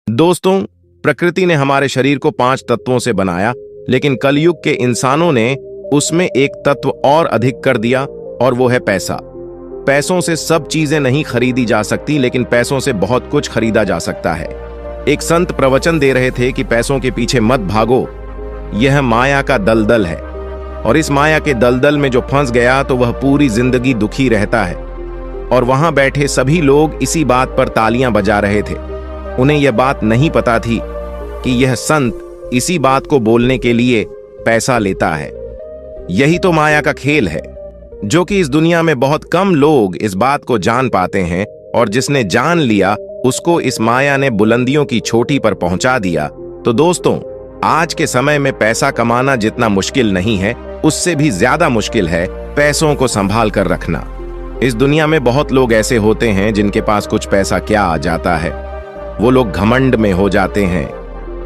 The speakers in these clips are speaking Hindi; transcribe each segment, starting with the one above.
दोस्तों, प्रकृति ने हमारे शरीर को 5 तत्वों से बनाया, लेकिन कलयुग के इंसानों ने उसमें एक तत्व और अधिक कर दिया और वो है पैसा। पैसों से सब चीजें नहीं खरीदी जा सकती, लेकिन पैसों से बहुत कुछ खरीदा जा सकता है। एक संत प्रवचन दे रहे थे कि पैसों के पीछे मत भागो, यह माया का दलदल है, और इस माया के दलदल में जो फंस गया तो वह पूरी जिंदगी दुखी रहता है। और वहां बैठे सभी लोग इसी बात पर तालियां बजा रहे थे। उन्हें यह बात नहीं पता थी कि यह संत इसी बात को बोलने के लिए पैसा लेता है। यही तो माया का खेल है, जो कि इस दुनिया में बहुत कम लोग इस बात को जान पाते हैं, और जिसने जान लिया उसको इस माया ने बुलंदियों की चोटी पर पहुंचा दिया। तो दोस्तों, आज के समय में पैसा कमाना जितना मुश्किल नहीं है, उससे भी ज्यादा मुश्किल है पैसों को संभाल कर रखना। इस दुनिया में बहुत लोग ऐसे होते हैं जिनके पास कुछ पैसा क्या आ जाता है, वो लोग घमंड में हो जाते हैं।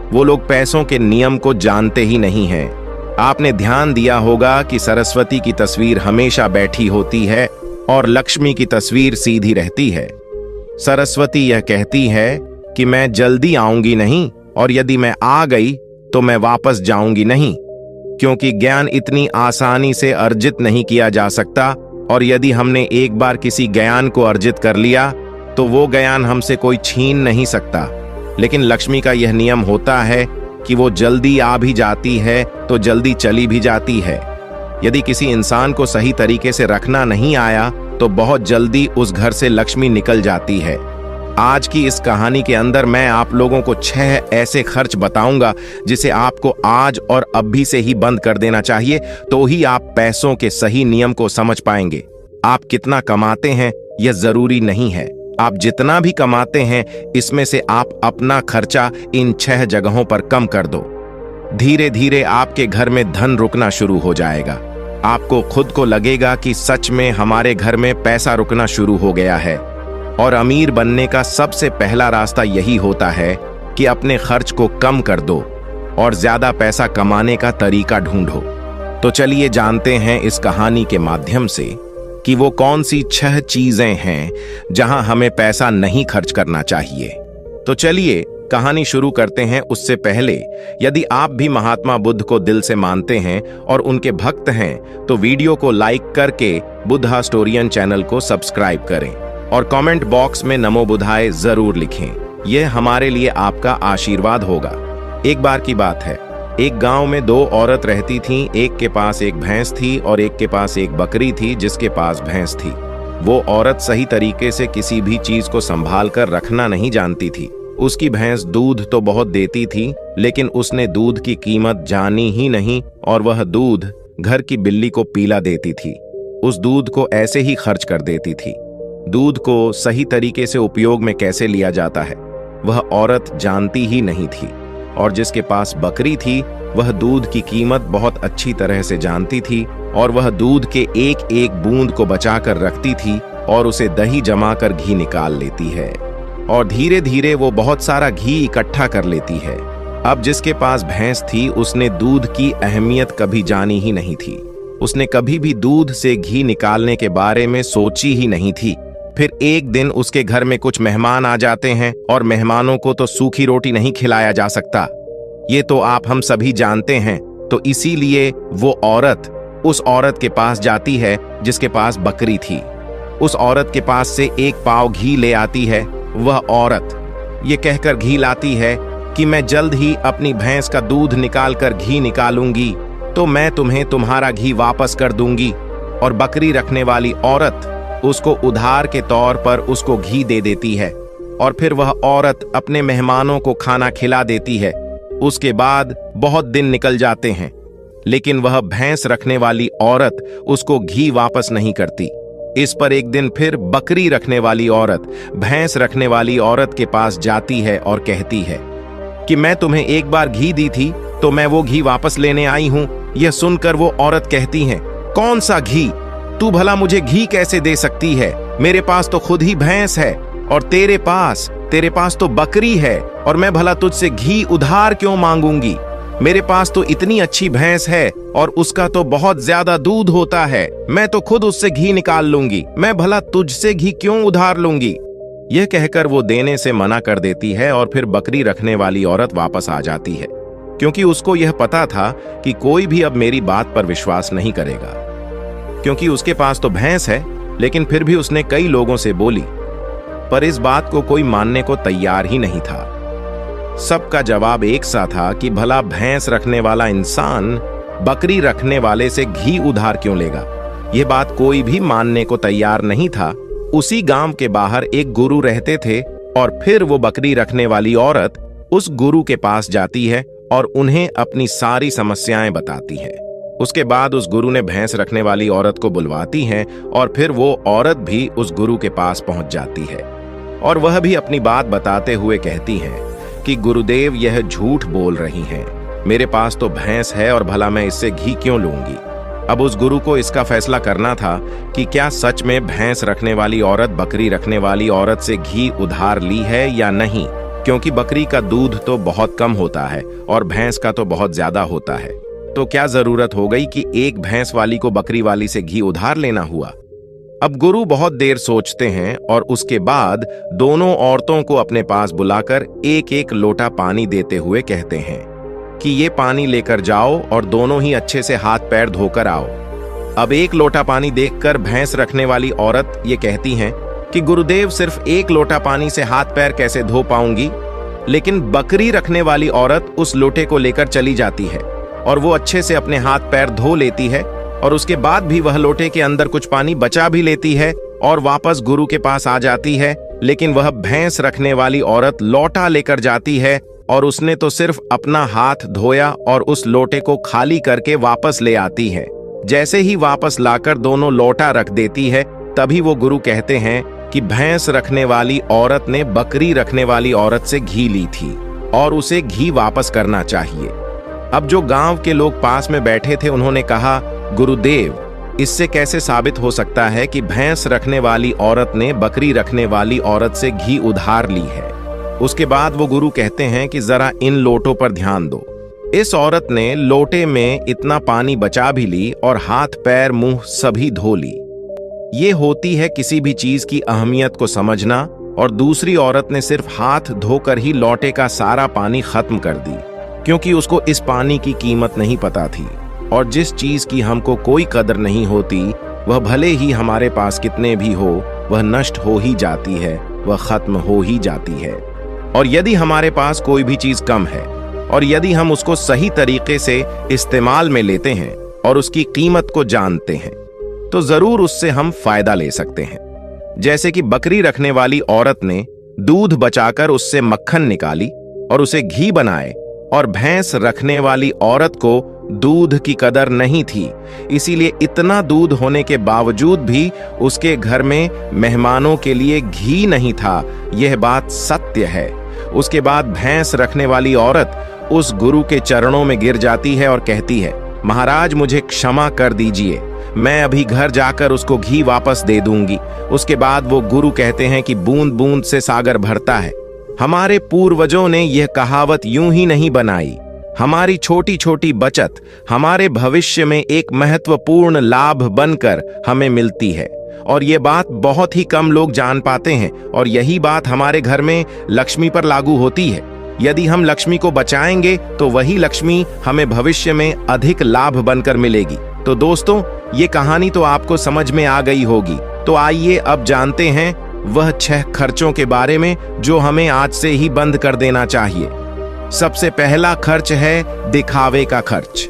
वो लोग पैसों के नियम को जानते ही नहीं हैं। आपने ध्यान दिया होगा कि सरस्वती की तस्वीर हमेशा बैठी होती है और लक्ष्मी की तस्वीर सीधी रहती है। सरस्वती यह कहती है कि मैं जल्दी आऊंगी नहीं, और यदि मैं आ गई तो मैं वापस जाऊंगी नहीं, क्योंकि ज्ञान इतनी आसानी से अर्जित नहीं किया जा सकता, और यदि हमने एक बार किसी ज्ञान को अर्जित कर लिया तो वो ज्ञान हमसे कोई छीन नहीं सकता। लेकिन लक्ष्मी का यह नियम होता है कि वो जल्दी आ भी जाती है तो जल्दी चली भी जाती है। यदि किसी इंसान को सही तरीके से रखना नहीं आया तो बहुत जल्दी उस घर से लक्ष्मी निकल जाती है। आज की इस कहानी के अंदर मैं आप लोगों को 6 ऐसे खर्च बताऊंगा जिसे आपको आज और अभी से ही बंद कर देना चाहिए, तो ही आप पैसों के सही नियम को समझ पाएंगे। आप कितना कमाते हैं यह जरूरी नहीं है, आप जितना भी कमाते हैं इसमें से आप अपना खर्चा इन 6 जगहों पर कम कर दो। धीरे धीरे आपके घर में धन रुकना शुरू हो जाएगा। आपको खुद को लगेगा कि सच में हमारे घर में पैसा रुकना शुरू हो गया है। और अमीर बनने का सबसे पहला रास्ता यही होता है कि अपने खर्च को कम कर दो और ज्यादा पैसा कमाने का तरीका ढूंढो। तो चलिए जानते हैं इस कहानी के माध्यम से कि वो कौन सी 6 चीजें हैं जहां हमें पैसा नहीं खर्च करना चाहिए। तो चलिए कहानी शुरू करते हैं। उससे पहले यदि आप भी महात्मा बुद्ध को दिल से मानते हैं और उनके भक्त हैं तो वीडियो को लाइक करके बुद्धा स्टोरियन चैनल को सब्सक्राइब करें और कमेंट बॉक्स में नमो बुद्धाय जरूर लिखें। यह हमारे लिए आपका आशीर्वाद होगा। एक बार की बात है, एक गांव में 2 औरत रहती थीं। एक के पास एक भैंस थी और एक के पास एक बकरी थी जिसके पास भैंस थी। वो औरत सही तरीके से किसी भी चीज को संभाल कर रखना नहीं जानती थी। उसकी भैंस दूध तो बहुत देती थी, लेकिन उसने दूध की कीमत जानी ही नहीं और वह दूध घर की बिल्ली को पीला देती थी। उस दूध को ऐसे ही खर्च कर देती थी। दूध को सही तरीके से उपयोग में कैसे लिया जाता है वह औरत जानती ही नहीं थी। और जिसके पास बकरी थी वह दूध की कीमत बहुत अच्छी तरह से जानती थी, और वह दूध के एक एक बूंद को बचाकर रखती थी और उसे दही जमाकर घी निकाल लेती है, और धीरे धीरे वो बहुत सारा घी इकट्ठा कर लेती है। अब जिसके पास भैंस थी उसने दूध की अहमियत कभी जानी ही नहीं थी। उसने कभी भी दूध से घी निकालने के बारे में सोची ही नहीं थी। फिर एक दिन उसके घर में कुछ मेहमान आ जाते हैं, और मेहमानों को तो सूखी रोटी नहीं खिलाया जा सकता, ये तो आप हम सभी जानते हैं। तो इसीलिए वो औरत उस औरत के पास जाती है जिसके पास बकरी थी। उस औरत के पास से 1 पाव घी ले आती है। वह औरत ये कहकर घी लाती है कि मैं जल्द ही अपनी भैंस का दूध निकाल कर घी निकालूंगी तो मैं तुम्हें तुम्हारा घी वापस कर दूंगी। और बकरी रखने वाली औरत उसको उधार के तौर पर उसको घी दे देती है, और फिर वह औरत अपने मेहमानों को खाना खिला देती है। उसके बाद बहुत दिन निकल जाते हैं, लेकिन वह भैंस रखने वाली औरत उसको घी वापस नहीं करती। इस पर एक दिन फिर बकरी रखने वाली औरत भैंस रखने वाली औरत के पास जाती है और कहती है कि मैं तुम्हें एक बार घी दी थी तो मैं वो घी वापस लेने आई हूं। यह सुनकर वो औरत कहती है, कौन सा घी? तू भला मुझे घी कैसे दे सकती है? मेरे पास तो खुद ही भैंस है, और तेरे पास तो बकरी है, और मैं भला तुझसे घी उधार क्यों मांगूंगी? मेरे पास तो इतनी अच्छी भैंस है और उसका तो बहुत ज्यादा दूध होता है, मैं तो खुद उससे घी निकाल लूंगी, मैं भला तुझसे घी क्यों उधार लूंगी? यह कहकर वो देने से मना कर देती है और फिर बकरी रखने वाली औरत वापस आ जाती है, क्योंकि उसको यह पता था कि कोई भी अब मेरी बात पर विश्वास नहीं करेगा। क्योंकि उसके पास तो भैंस है, लेकिन फिर भी उसने कई लोगों से बोली, पर इस बात को कोई मानने को तैयार ही नहीं था। सबका जवाब एक सा था कि भला भैंस रखने वाला इंसान बकरी रखने वाले से घी उधार क्यों लेगा। यह बात कोई भी मानने को तैयार नहीं था। उसी गांव के बाहर एक गुरु रहते थे और फिर वो बकरी रखने वाली औरत उस गुरु के पास जाती है और उन्हें अपनी सारी समस्याएं बताती है। उसके बाद उस गुरु ने भैंस रखने वाली औरत को बुलवाती है और फिर वो औरत भी उस गुरु के पास पहुंच जाती है और वह भी अपनी बात बताते हुए कहती है कि गुरुदेव, यह झूठ बोल रही हैं। मेरे पास तो भैंस है और भला मैं इससे घी क्यों लूंगी। अब उस गुरु को इसका फैसला करना था कि क्या सच में भैंस रखने वाली औरत बकरी रखने वाली औरत से घी उधार ली है या नहीं, क्योंकि बकरी का दूध तो बहुत कम होता है और भैंस का तो बहुत ज्यादा होता है। तो क्या जरूरत हो गई कि एक भैंस वाली को बकरी वाली से घी उधार लेना हुआ। अब गुरु बहुत देर सोचते हैं और उसके बाद दोनों औरतों को अपने पास बुलाकर एक एक लोटा पानी देते हुए कहते हैं कि ये पानी लेकर जाओ और दोनों ही अच्छे से हाथ पैर धोकर आओ। अब एक लोटा पानी देखकर भैंस रखने वाली औरत ये कहती हैं कि गुरुदेव, सिर्फ एक लोटा पानी से हाथ पैर कैसे धो पाऊंगी। लेकिन बकरी रखने वाली औरत उस लोटे को लेकर चली जाती है और वो अच्छे से अपने हाथ पैर धो लेती है और उसके बाद भी वह लोटे के अंदर कुछ पानी बचा भी लेती है और वापस गुरु के पास आ जाती है। लेकिन वह भैंस रखने वाली औरत लोटा लेकर जाती है और उसने तो सिर्फ अपना हाथ धोया और उस लोटे को खाली करके वापस ले आती है। जैसे ही वापस लाकर दोनों लोटा रख देती है, तभी वो गुरु कहते हैं कि भैंस रखने वाली औरत ने बकरी रखने वाली औरत से घी ली थी और उसे घी वापस करना चाहिए। अब जो गांव के लोग पास में बैठे थे उन्होंने कहा, गुरुदेव, इससे कैसे साबित हो सकता है कि भैंस रखने वाली औरत ने बकरी रखने वाली औरत से घी उधार ली है। उसके बाद वो गुरु कहते हैं कि जरा इन लोटों पर ध्यान दो। इस औरत ने लोटे में इतना पानी बचा भी ली और हाथ पैर मुंह सभी धो ली। ये होती है किसी भी चीज की अहमियत को समझना, और दूसरी औरत ने सिर्फ हाथ धोकर ही लोटे का सारा पानी खत्म कर दी, क्योंकि उसको इस पानी की कीमत नहीं पता थी। और जिस चीज की हमको कोई कदर नहीं होती, वह भले ही हमारे पास कितने भी हो, वह नष्ट हो ही जाती है, वह खत्म हो ही जाती है। और यदि हमारे पास कोई भी चीज कम है और यदि हम उसको सही तरीके से इस्तेमाल में लेते हैं और उसकी कीमत को जानते हैं, तो जरूर उससे हम फायदा ले सकते हैं। जैसे कि बकरी रखने वाली औरत ने दूध बचाकर उससे मक्खन निकाली और उसे घी बनाए, और भैंस रखने वाली औरत को दूध की कदर नहीं थी, इसीलिए इतना दूध होने के बावजूद भी उसके घर में मेहमानों के लिए घी नहीं था। यह बात सत्य है। उसके बाद भैंस रखने वाली औरत उस गुरु के चरणों में गिर जाती है और कहती है, महाराज, मुझे क्षमा कर दीजिए, मैं अभी घर जाकर उसको घी वापस दे दूंगी। उसके बाद वो गुरु कहते हैं कि बूंद बूंद से सागर भरता है। हमारे पूर्वजों ने यह कहावत यूं ही नहीं बनाई। हमारी छोटी छोटी बचत हमारे भविष्य में एक महत्वपूर्ण लाभ बनकर हमें मिलती है, और ये बात बहुत ही कम लोग जान पाते हैं। और यही बात हमारे घर में लक्ष्मी पर लागू होती है। यदि हम लक्ष्मी को बचाएंगे तो वही लक्ष्मी हमें भविष्य में अधिक लाभ बनकर मिलेगी। तो दोस्तों, ये कहानी तो आपको समझ में आ गई होगी। तो आइए अब जानते हैं वह 6 खर्चों के बारे में जो हमें आज से ही बंद कर देना चाहिए। सबसे पहला खर्च है दिखावे का खर्च।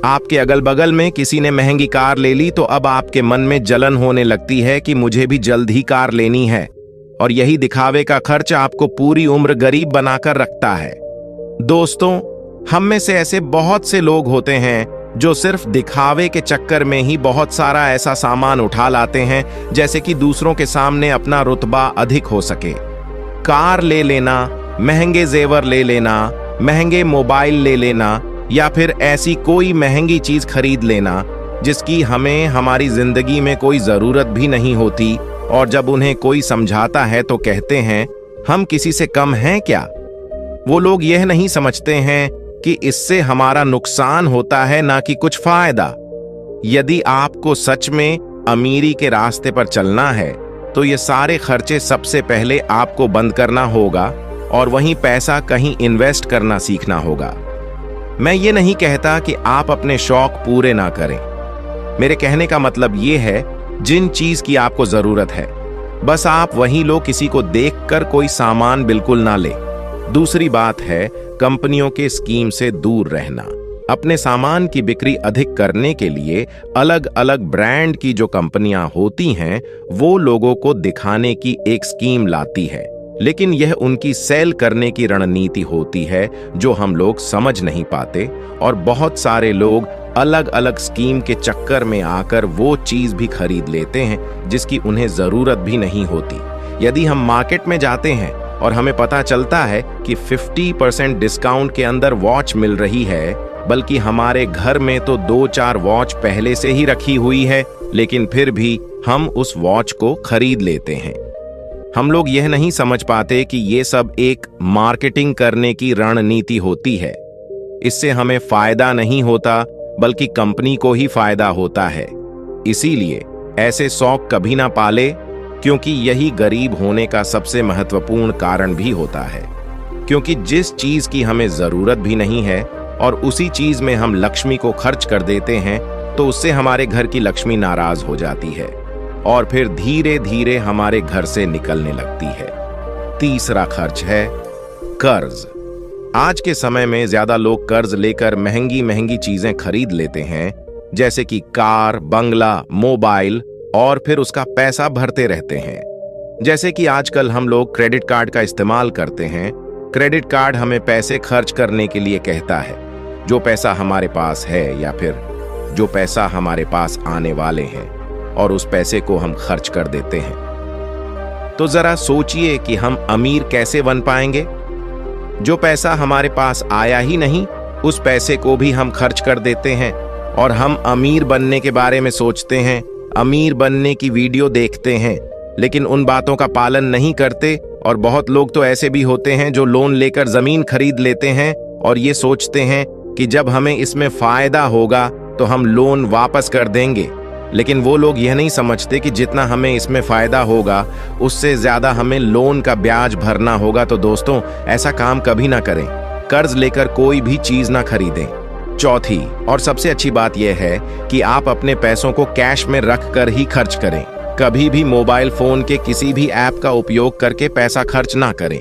आपके अगल बगल में किसी ने महंगी कार ले ली तो अब आपके मन में जलन होने लगती है कि मुझे भी जल्द ही कार लेनी है, और यही दिखावे का खर्च आपको पूरी उम्र गरीब बनाकर रखता है। दोस्तों, हम में से ऐसे बहुत से लोग होते हैं जो सिर्फ दिखावे के चक्कर में ही बहुत सारा ऐसा सामान उठा लाते हैं, जैसे कि दूसरों के सामने अपना रुतबा अधिक हो सके। कार ले लेना, महंगे जेवर ले लेना, महंगे मोबाइल ले लेना, या फिर ऐसी कोई महंगी चीज खरीद लेना जिसकी हमें हमारी जिंदगी में कोई जरूरत भी नहीं होती, और जब उन्हें कोई समझाता है तो कहते हैं हम किसी से कम हैं क्या। वो लोग यह नहीं समझते हैं कि इससे हमारा नुकसान होता है, ना कि कुछ फायदा। यदि आपको सच में अमीरी के रास्ते पर चलना है तो ये सारे खर्चे सबसे पहले आपको बंद करना होगा और वहीं पैसा कहीं इन्वेस्ट करना सीखना होगा। मैं ये नहीं कहता कि आप अपने शौक पूरे ना करें। मेरे कहने का मतलब ये है, जिन चीज की आपको जरूरत है बस आप वही लो, किसी को देखकर कोई सामान बिल्कुल ना ले। दूसरी बात है कंपनियों के स्कीम से दूर रहना। अपने सामान की बिक्री अधिक करने के लिए अलग अलग ब्रांड की जो कंपनियां होती हैं वो लोगों को दिखाने की एक स्कीम लाती है, लेकिन यह उनकी सेल करने की रणनीति होती है जो हम लोग समझ नहीं पाते, और बहुत सारे लोग अलग अलग स्कीम के चक्कर में आकर वो चीज भी खरीद लेते हैं जिसकी उन्हें जरूरत भी नहीं होती। यदि हम मार्केट में जाते हैं और हमें पता चलता है कि 50% डिस्काउंट के अंदर वॉच मिल रही है, बल्कि हमारे घर में तो 2-4 वॉच पहले से ही रखी हुई है, लेकिन फिर भी हम उस वॉच को खरीद लेते हैं। हम लोग यह नहीं समझ पाते कि ये सब एक मार्केटिंग करने की रणनीति होती है। इससे हमें फायदा नहीं होता बल्कि कंपनी को ही फायदा होता है। इसीलिए ऐसे शौक कभी ना पाले, क्योंकि यही गरीब होने का सबसे महत्वपूर्ण कारण भी होता है। क्योंकि जिस चीज की हमें जरूरत भी नहीं है और उसी चीज में हम लक्ष्मी को खर्च कर देते हैं, तो उससे हमारे घर की लक्ष्मी नाराज हो जाती है और फिर धीरे धीरे हमारे घर से निकलने लगती है। तीसरा खर्च है कर्ज। आज के समय में ज्यादा लोग कर्ज लेकर महंगी महंगी चीजें खरीद लेते हैं, जैसे कि कार, बंगला, मोबाइल, और फिर उसका पैसा भरते रहते हैं। जैसे कि आजकल हम लोग क्रेडिट कार्ड का इस्तेमाल करते हैं। क्रेडिट कार्ड हमें पैसे खर्च करने के लिए कहता है। जो पैसा हमारे पास है या फिर जो पैसा हमारे पास आने वाले हैं, और उस पैसे को हम खर्च कर देते हैं। तो जरा सोचिए कि हम अमीर कैसे बन पाएंगे। जो पैसा हमारे पास आया ही नहीं, उस पैसे को भी हम खर्च कर देते हैं और हम अमीर बनने के बारे में सोचते हैं, अमीर बनने की वीडियो देखते हैं, लेकिन उन बातों का पालन नहीं करते। और बहुत लोग तो ऐसे भी होते हैं जो लोन लेकर जमीन खरीद लेते हैं और ये सोचते हैं कि जब हमें इसमें फायदा होगा तो हम लोन वापस कर देंगे। लेकिन वो लोग यह नहीं समझते कि जितना हमें इसमें फायदा होगा उससे ज्यादा हमें लोन का ब्याज भरना होगा। तो दोस्तों, ऐसा काम कभी ना करें। कर्ज लेकर कोई भी चीज ना खरीदें। चौथी और सबसे अच्छी बात यह है कि आप अपने पैसों को कैश में रख कर ही खर्च करें। कभी भी मोबाइल फोन के किसी भी ऐप का उपयोग करके पैसा खर्च ना करें।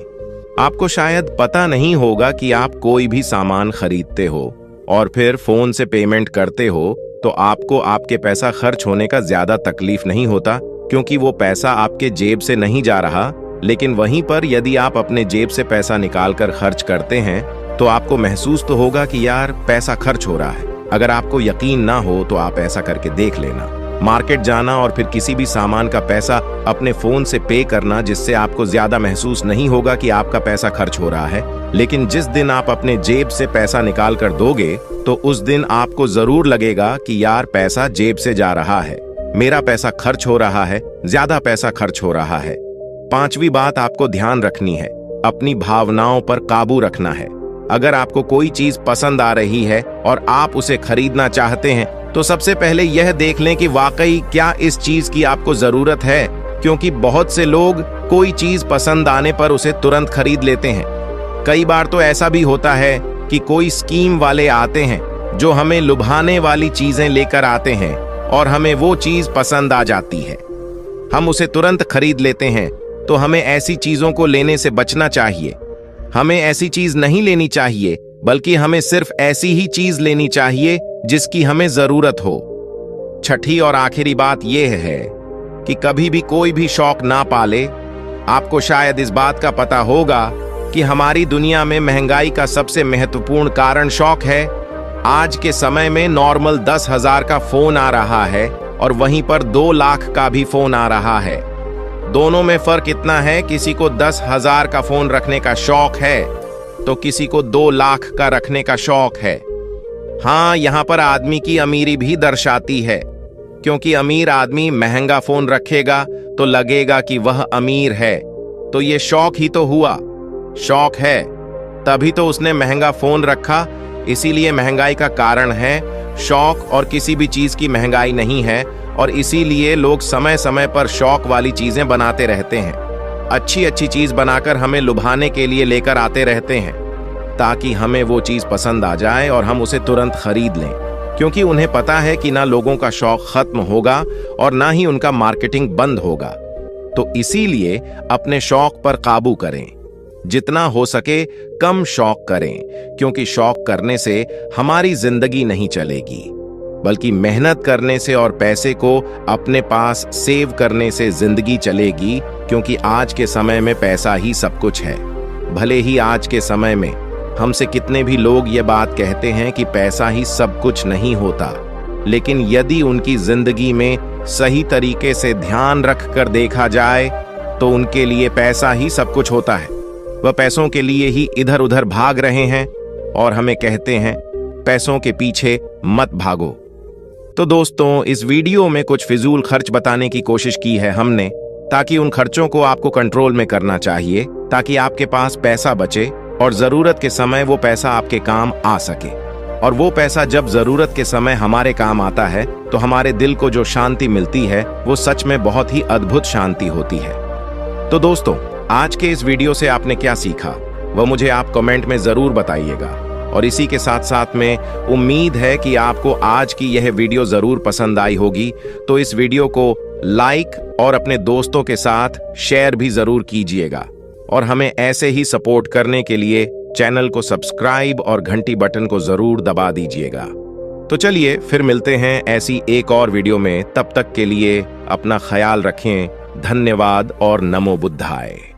आपको शायद पता नहीं होगा कि आप कोई भी सामान खरीदते हो और फिर फोन से पेमेंट करते हो, तो आपको आपके पैसा खर्च होने का ज्यादा तकलीफ नहीं होता, क्योंकि वो पैसा आपके जेब से नहीं जा रहा। लेकिन वहीं पर यदि आप अपने जेब से पैसा निकाल कर खर्च करते हैं तो आपको महसूस तो होगा कि यार पैसा खर्च हो रहा है। अगर आपको यकीन ना हो तो आप ऐसा करके देख लेना। मार्केट जाना और फिर किसी भी सामान का पैसा अपने फोन से पे करना, जिससे आपको ज्यादा महसूस नहीं होगा कि आपका पैसा खर्च हो रहा है। लेकिन जिस दिन आप अपने जेब से पैसा निकाल कर दोगे तो उस दिन आपको जरूर लगेगा कि यार पैसा जेब से जा रहा है, मेरा पैसा खर्च हो रहा है, ज्यादा पैसा खर्च हो रहा है। पांचवी बात आपको ध्यान रखनी है, अपनी भावनाओं पर काबू रखना है। अगर आपको कोई चीज पसंद आ रही है और आप उसे खरीदना चाहते हैं तो सबसे पहले यह देख लें कि वाकई क्या इस चीज की आपको जरूरत है, क्योंकि बहुत से लोग कोई चीज पसंद आने पर उसे तुरंत खरीद लेते हैं। कई बार तो ऐसा भी होता है कि कोई स्कीम वाले आते हैं जो हमें लुभाने वाली चीजें लेकर आते हैं और हमें वो चीज पसंद आ जाती है, हम उसे तुरंत खरीद लेते हैं। तो हमें ऐसी चीजों को लेने से बचना चाहिए। हमें ऐसी चीज नहीं लेनी चाहिए, बल्कि हमें सिर्फ ऐसी ही चीज लेनी चाहिए जिसकी हमें जरूरत हो। छठी और आखिरी बात यह है कि कभी भी कोई भी शौक ना पाले। आपको शायद इस बात का पता होगा कि हमारी दुनिया में महंगाई का सबसे महत्वपूर्ण कारण शौक है। आज के समय में नॉर्मल 10,000 का फोन आ रहा है और वहीं पर 2 लाख का भी फोन आ रहा है। दोनों में फर्क इतना है, किसी को 10,000 का फोन रखने का शौक है तो किसी को 2 लाख का रखने का शौक है। हाँ, यहाँ पर आदमी की अमीरी भी दर्शाती है, क्योंकि अमीर आदमी महंगा फोन रखेगा तो लगेगा कि वह अमीर है। तो ये शौक ही तो हुआ, शौक है तभी तो उसने महंगा फोन रखा। इसीलिए महंगाई का कारण है शौक, और किसी भी चीज की महंगाई नहीं है। और इसीलिए लोग समय समय पर शौक वाली चीजें बनाते रहते हैं। अच्छी अच्छी चीज बनाकर हमें लुभाने के लिए लेकर आते रहते हैं ताकि हमें वो चीज पसंद आ जाए और हम उसे तुरंत खरीद लें, क्योंकि उन्हें पता है कि ना लोगों का शौक खत्म होगा और ना ही उनका मार्केटिंग बंद होगा। तो इसीलिए अपने शौक पर काबू करें, जितना हो सके कम शौक करें, क्योंकि शौक करने से हमारी जिंदगी नहीं चलेगी, बल्कि मेहनत करने से और पैसे को अपने पास सेव करने से जिंदगी चलेगी। क्योंकि आज के समय में पैसा ही सब कुछ है। भले ही आज के समय में हमसे कितने भी लोग ये बात कहते हैं कि पैसा ही सब कुछ नहीं होता, लेकिन यदि उनकी जिंदगी में सही तरीके से ध्यान रख कर देखा जाए तो उनके लिए पैसा ही सब कुछ होता है। वह पैसों के लिए ही इधर उधर भाग रहे हैं और हमें कहते हैं पैसों के पीछे मत भागो। तो दोस्तों, इस वीडियो में कुछ फिजूल खर्च बताने की कोशिश की है हमने, ताकि उन खर्चों को आपको कंट्रोल में करना चाहिए, ताकि आपके पास पैसा बचे और जरूरत के समय वो पैसा आपके काम आ सके। और वो पैसा जब जरूरत के समय हमारे काम आता है तो हमारे दिल को जो शांति मिलती है वो सच में बहुत ही अद्भुत शांति होती है। तो दोस्तों, आज के इस वीडियो से आपने क्या सीखा वह मुझे आप कमेंट में जरूर बताइएगा। और इसी के साथ साथ में उम्मीद है कि आपको आज की यह वीडियो जरूर पसंद आई होगी। तो इस वीडियो को लाइक और अपने दोस्तों के साथ शेयर भी जरूर कीजिएगा। और हमें ऐसे ही सपोर्ट करने के लिए चैनल को सब्सक्राइब और घंटी बटन को जरूर दबा दीजिएगा। तो चलिए फिर मिलते हैं ऐसी एक और वीडियो में। तब तक के लिए अपना ख्याल रखें। धन्यवाद और नमो बुद्धाय।